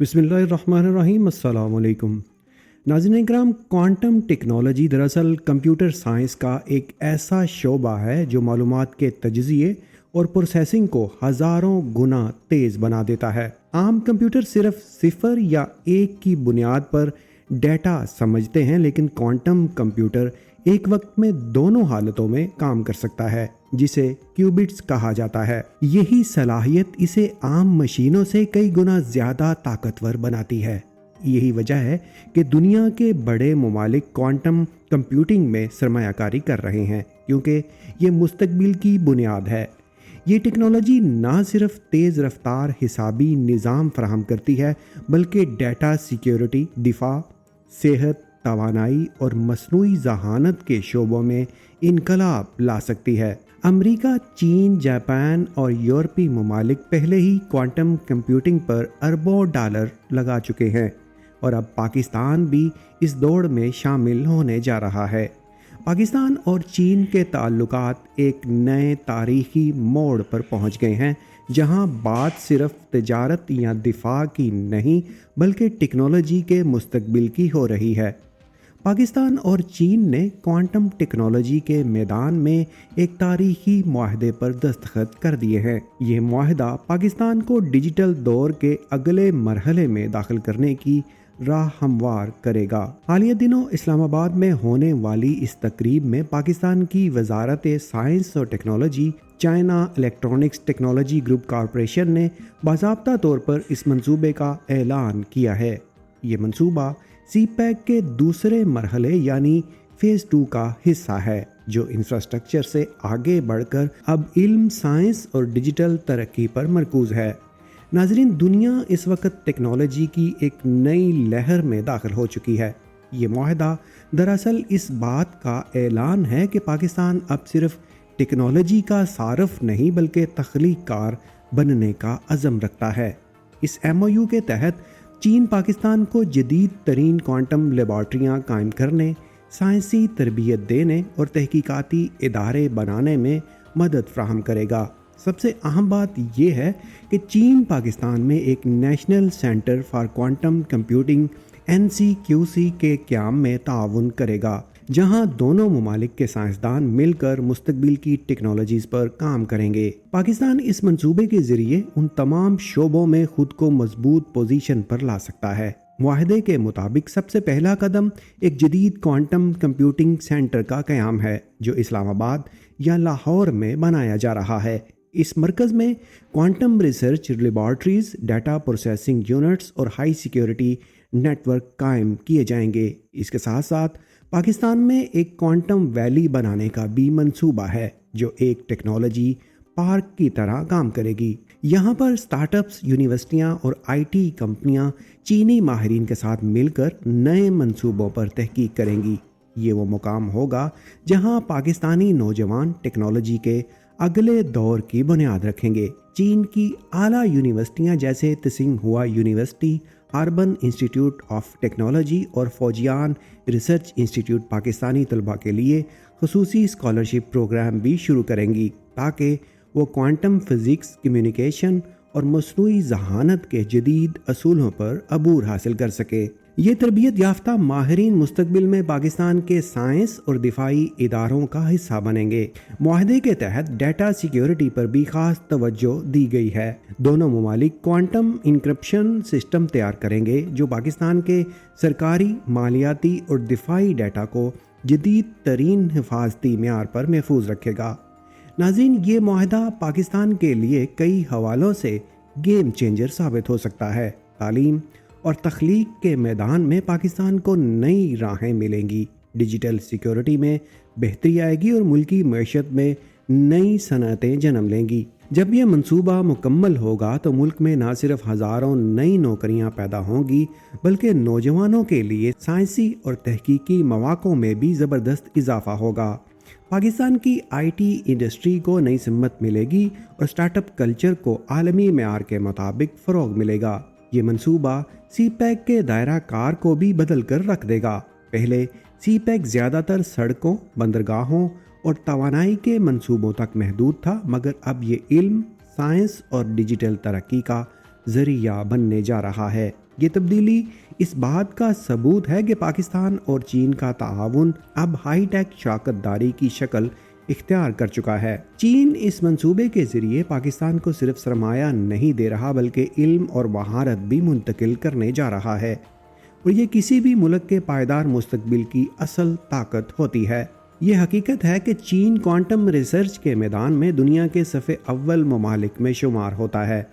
बिस्मिल्लाहिर्रहमानिर्रहीम। अस्सलाम वालेकुम। नाज़रीन इकराम, क्वांटम टेक्नोलॉजी दरअसल कंप्यूटर साइंस का एक ऐसा शोबा है जो मालूमात के तजज़िये और प्रोसेसिंग को हज़ारों गुना तेज़ बना देता है। आम कंप्यूटर सिर्फ सिफर या एक की बुनियाद पर डेटा समझते हैं, लेकिन क्वांटम कंप्यूटर एक वक्त में दोनों हालतों में काम कर सकता है, जिसे क्यूबिट्स कहा जाता है। यही सलाहियत इसे आम मशीनों से कई गुना ज़्यादा ताकतवर बनाती है। यही वजह है कि दुनिया के बड़े ममालिक क्वांटम कंप्यूटिंग में सरमायाकारी कर रहे हैं, क्योंकि ये मुस्तकबिल की बुनियाद है। ये टेक्नोलॉजी ना सिर्फ तेज़ रफ्तार हिसाबी निज़ाम फराहम करती है, बल्कि डेटा सिक्योरिटी, दिफा, सेहत, तवानाई और मसनूई जहानत के शोबों में इनकलाब ला सकती है। अमेरिका, चीन, जापान और यूरोपीय ममालिक पहले ही क्वांटम कंप्यूटिंग पर अरबों डॉलर लगा चुके हैं और अब पाकिस्तान भी इस दौड़ में शामिल होने जा रहा है। पाकिस्तान और चीन के ताल्लुकात एक नए तारीखी मोड़ पर पहुंच गए हैं, जहां बात सिर्फ तिजारत या दिफा की नहीं बल्कि टेक्नोलॉजी के मुस्तकबिल की हो रही है। पाकिस्तान और चीन ने क्वांटम टेक्नोलॉजी के मैदान में एक तारीखी मुआहदे पर दस्तखत कर दिए हैं। ये मुआहदा पाकिस्तान को डिजिटल दौर के अगले मरहले में दाखिल करने की राह हमवार करेगा। हालिया दिनों इस्लामाबाद में होने वाली इस तकरीब में पाकिस्तान की वजारत साइंस और technology, China electronics technology group corporation ने बाज़ाब्ता तौर पर इस मंसूबे का ऐलान किया है। ये मंसूबा सीपैक के दूसरे मरहले यानी फेज़ 2 का हिस्सा है, जो इंफ्रास्ट्रक्चर से आगे बढ़कर अब इल्म, साइंस और डिजिटल तरक्की पर मरकूज है। नाजरीन, दुनिया इस वक्त टेक्नोलॉजी की एक नई लहर में दाखिल हो चुकी है। ये मुआहदा दरअसल इस बात का ऐलान है कि पाकिस्तान अब सिर्फ टेक्नोलॉजी का सारफ नहीं बल्कि तख्लीक़कार बनने का अज़म रखता है। इस MOU के तहत चीन पाकिस्तान को जदीद तरीन क्वांटम लेबॉर्ट्रियाँ कायम करने, साइंसी तरबियत देने और तहकीकाती इदारे बनाने में मदद फ्राहम करेगा। सबसे अहम बात यह है कि चीन पाकिस्तान में एक national centre for quantum computing NCQC के क़याम में ताउन करेगा, जहां दोनों ममालिक के साइंसदान मिलकर मुस्तकबिल की टेक्नोलॉजीज़ पर काम करेंगे। पाकिस्तान इस मंसूबे के ज़रिए उन तमाम शोबों में खुद को मजबूत पोजीशन पर ला सकता है। मुआहदे के मुताबिक सबसे पहला कदम एक जदीद क्वांटम कंप्यूटिंग सेंटर का क़याम है, जो इस्लामाबाद या लाहौर में बनाया जा रहा है। इस मरकज़ में quantum research laboratories, data processing units और हाई सिक्योरिटी नेटवर्क कायम किए जाएंगे। इसके साथ साथ पाकिस्तान में एक क्वांटम वैली बनाने का भी मंसूबा है, जो एक टेक्नोलॉजी पार्क की तरह काम करेगी। यहाँ पर स्टार्टअप्स, यूनिवर्सिटियाँ और IT कंपनियाँ चीनी माहिरीन के साथ मिलकर नए मंसूबों पर तहकीक करेंगी। ये वो मुकाम होगा जहाँ पाकिस्तानी नौजवान टेक्नोलॉजी के अगले दौर की बुनियाद रखेंगे। चीन की आला यूनिवर्सिटियाँ जैसे Tsinghua University, Urban Institute of Technology और फौजियान रिसर्च इंस्टीट्यूट पाकिस्तानी तलबा के लिए खसूसी स्कॉलरशिप प्रोग्राम भी शुरू करेंगी, ताकि वो क्वांटम फिज़िक्स, कम्युनिकेशन और मसनूई जहानत के जदीद असूलों पर अबूर हासिल कर सके। ये तरबियत याफ्ता माहिरीन मुस्तकबिल में पाकिस्तान के साइंस और दिफाई इदारों का हिस्सा बनेंगे। मुआहदे के तहत डाटा सिक्योरिटी पर भी खास तवज्जो दी गई है। दोनों ममालिक क्वांटम इंक्रिप्शन सिस्टम तैयार करेंगे, जो पाकिस्तान के सरकारी, मालियाती और दिफाई डाटा को जदीद तरीन हिफाजती मेयार पर महफूज रखेगा। नाज़रीन, ये मुआहदा पाकिस्तान के लिए कई हवालों से गेम चेंजर साबित हो सकता है। तालीम और तख्लीक के मैदान में पाकिस्तान को नई राहें मिलेंगी, डिजिटल सिक्योरिटी में बेहतरी आएगी और मुल्की मईशत में नई सनअतें जन्म लेंगी। जब यह मंसूबा मुकम्मल होगा तो मुल्क में ना सिर्फ हज़ारों नई नौकरियां पैदा होंगी, बल्कि नौजवानों के लिए साइंसी और तहकीकी मौक़ों में भी ज़बरदस्त इजाफा होगा। पाकिस्तान की IT इंडस्ट्री को नई सिमत मिलेगी और स्टार्टअप कल्चर को आलमी मेयार के मुताबिक फ़रोग मिलेगा। ये मंसूबा सीपैक के दायरा कार को भी बदल कर रख देगा। पहले सीपैक ज़्यादातर सड़कों, बंदरगाहों और तवानाई के मंसूबों तक महदूद था, मगर अब ये इल्म, साइंस और डिजिटल तरक्की का ज़रिया बनने जा रहा है। ये तब्दीली इस बात का सबूत है कि पाकिस्तान और चीन का ताआवुन अब हाई टेक शराकतदारी की शक्ल इख्तियार कर चुका है। चीन इस मंसूबे के जरिए पाकिस्तान को सिर्फ सरमाया नहीं दे रहा बल्कि इल्म और महारत भी मुंतकिल करने जा रहा है, और ये किसी भी मुल्क के पायदार मुस्तकबिल की असल ताकत होती है। ये हकीकत है कि चीन क्वांटम रिसर्च के मैदान में दुनिया के सफ़े अव्वल ममालिक में शुमार होता है।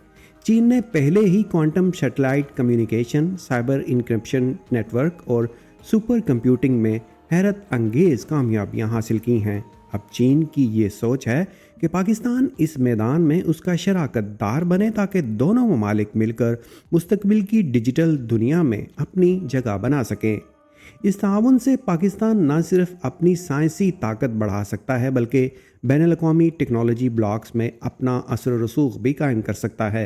चीन ने पहले ही quantum satellite communication, cyber encryption network और सुपर कंप्यूटिंग में हैरत अंगेज़ कामयाबियां हासिल की हैं। अब चीन की ये सोच है कि पाकिस्तान इस मैदान में उसका शराकतदार बने ताकि दोनों ममालिक मिलकर मुस्तकबिल की डिजिटल दुनिया में अपनी जगह बना सकें। इस ताआवुन से पाकिस्तान न सिर्फ अपनी साइंसी ताकत बढ़ा सकता है बल्कि बैनुल-अक़वामी टेक्नोलॉजी ब्लॉक्स में अपना असर रसूख भी कायम कर सकता है।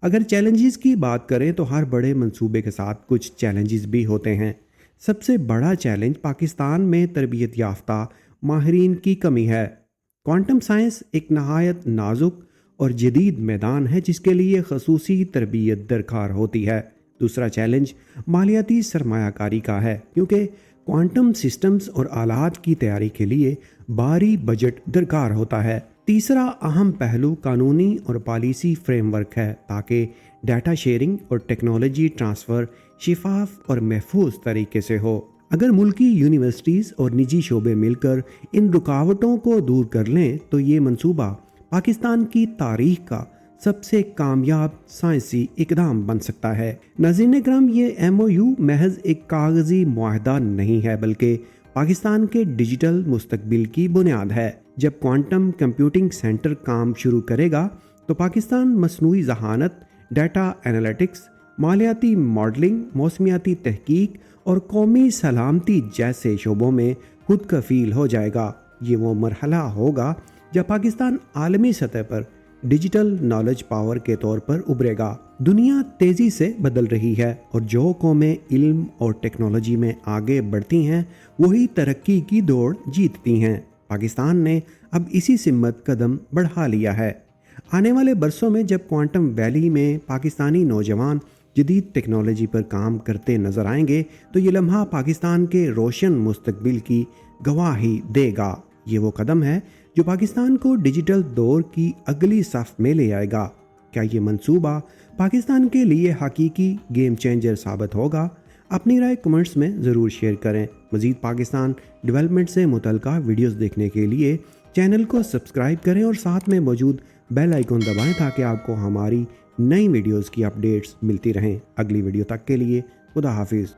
अगर चैलेंजेस की बात करें तो हर बड़े मंसूबे के साथ कुछ चैलेंजेस भी होते हैं। सबसे बड़ा चैलेंज पाकिस्तान में तरबियत याफ्ता माहिरीन की कमी है। क्वांटम साइंस एक नहायत नाजुक और जदीद मैदान है जिसके लिए खसूसी तरबियत दरकार होती है। दूसरा चैलेंज मालियाती सरमायाकारी का है, क्योंकि क्वांटम सिस्टम्स और आलात की तैयारी के लिए भारी बजट दरकार होता है। तीसरा अहम पहलू कानूनी और पॉलिसी फ्रेमवर्क है ताकि डाटा शेयरिंग और टेक्नोलॉजी ट्रांसफ़र शिफाफ और महफूज तरीके से हो। अगर मुल्की यूनिवर्सिटीज़ और निजी शोबे मिलकर इन रुकावटों को दूर कर लें तो ये मंसूबा पाकिस्तान की तारीख का सबसे कामयाब साइंसी इकदाम बन सकता है। नाज़रीन इकराम, ये MOU महज एक कागजी मुआहदा नहीं है बल्कि पाकिस्तान के डिजिटल मुस्तकबिल की बुनियाद है। जब क्वांटम कंप्यूटिंग सेंटर काम शुरू करेगा तो पाकिस्तान मसनूई ज़हानत, डाटा एनालिटिक्स, मालियाती मॉडलिंग, मौसमियाती तहकीक और कौमी सलामती जैसे शोबों में खुद कफील हो जाएगा। ये वो मरहला होगा जब पाकिस्तान आलमी सतह पर डिजिटल नॉलेज पावर के तौर पर उभरेगा। दुनिया तेज़ी से बदल रही है और जो कौमें इल्म और टेक्नोलॉजी में आगे बढ़ती हैं वही तरक्की की दौड़ जीतती हैं। पाकिस्तान ने अब इसी सिमत कदम बढ़ा लिया है। आने वाले बरसों में जब क्वांटम वैली में पाकिस्तानी नौजवान जदीद टेक्नोलॉजी पर काम करते नजर आएंगे तो ये लम्हा पाकिस्तान के रोशन मुस्तकबिल की गवाही देगा। ये वो कदम है जो पाकिस्तान को डिजिटल दौर की अगली सफ में ले आएगा। क्या ये मंसूबा पाकिस्तान के लिए हकीकी गेम चेंजर साबित होगा? अपनी राय कमेंट्स में ज़रूर शेयर करें। मज़ीद पाकिस्तान डेवलपमेंट से मुतल्लिका वीडियोस देखने के लिए चैनल को सब्सक्राइब करें और साथ में मौजूद बेल आइकन दबाएं ताकि आपको हमारी नई वीडियोस की अपडेट्स मिलती रहें। अगली वीडियो तक के लिए खुदा हाफिज़।